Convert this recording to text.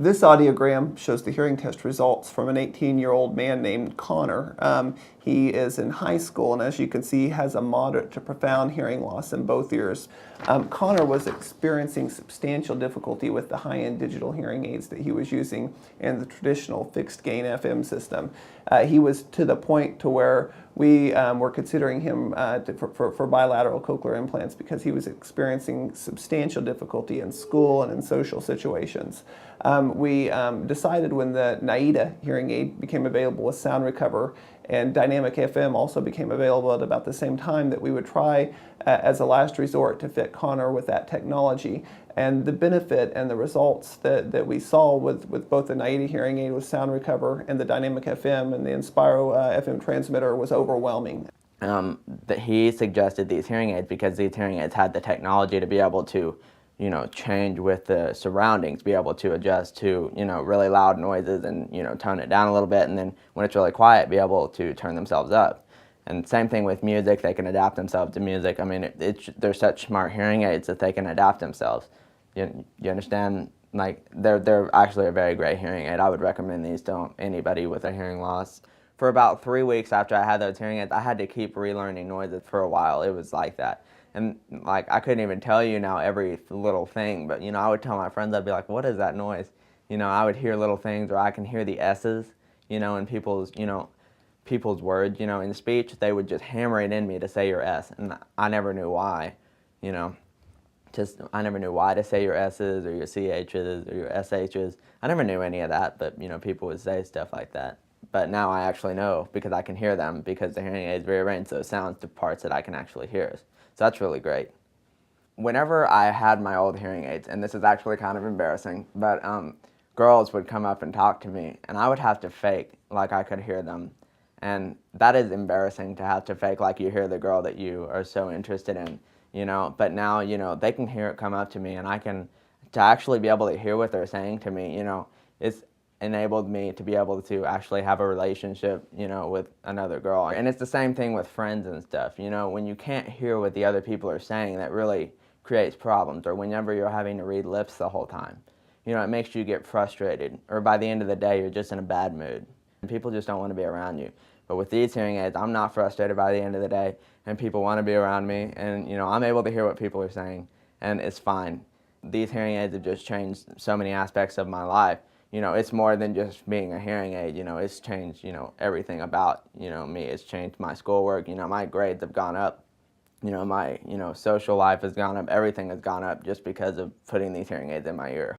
This audiogram shows the hearing test results from an 18-year-old man named Connor. He is in high school, and as you can see, has a moderate to profound hearing loss in both ears. Connor was experiencing substantial difficulty with the high-end digital hearing aids that he was using in the traditional fixed-gain FM system. He was to the point to where we were considering him for bilateral cochlear implants because he was experiencing substantial difficulty in school and in social situations. We decided when the Naída hearing aid became available with SoundRecover and Dynamic FM also became available at about the same time that we would try as a last resort to fit Connor with that technology. And the benefit and the results that we saw with both the Naída hearing aid with SoundRecover and the Dynamic FM and the Inspiro FM transmitter was overwhelming. That he suggested these hearing aids because these hearing aids had the technology to be able to, change with the surroundings, be able to adjust to, really loud noises and, tone it down a little bit, and then when it's really quiet, be able to turn themselves up. And same thing with music, they can adapt themselves to music. I mean, they're such smart hearing aids that they can adapt themselves. You understand? Like, they're actually a very great hearing aid. I would recommend these to anybody with a hearing loss. For about 3 weeks after I had those hearing aids, I had to keep relearning noises for a while. It was like that. And like, I couldn't even tell you now every little thing, but I would tell my friends, I'd be like, what is that noise? I would hear little things, or I can hear the S's, in people's words, in speech. They would just hammer it in me to say your S, and I never knew why, I never knew why to say your S's or your CH's or your SH's. I never knew any of that, but people would say stuff like that. But now I actually know because I can hear them, because the hearing aids rearrange those sounds to parts that I can actually hear. So that's really great. Whenever I had my old hearing aids, and this is actually kind of embarrassing, but girls would come up and talk to me, and I would have to fake like I could hear them. And that is embarrassing, to have to fake like you hear the girl that you are so interested in, But now, they can come up to me, and to actually be able to hear what they're saying to me, it's enabled me to be able to actually have a relationship, with another girl. And it's the same thing with friends and stuff, when you can't hear what the other people are saying, that really creates problems. Or whenever you're having to read lips the whole time, it makes you get frustrated, or by the end of the day, you're just in a bad mood. And people just don't want to be around you. But with these hearing aids, I'm not frustrated by the end of the day, and people want to be around me, and I'm able to hear what people are saying, and it's fine. These hearing aids have just changed so many aspects of my life. It's more than just being a hearing aid. It's changed, everything about, me. It's changed my schoolwork. My grades have gone up. My, social life has gone up. Everything has gone up just because of putting these hearing aids in my ear.